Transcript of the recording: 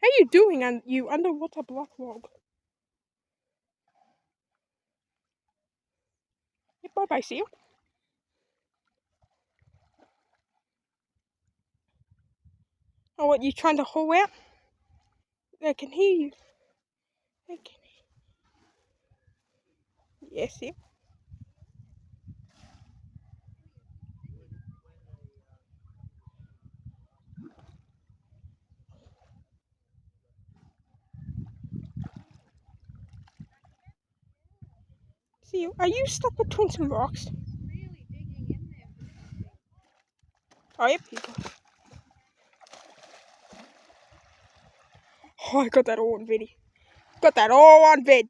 How you doing, and you underwater black log? Hey, bye bye, see you. Oh, what, you trying to haul out? I can hear you. I can... Yes, yeah. See you. Are you stuck between some rocks? Oh, yeah, people. Oh, I got that all on video. Got that all on vid.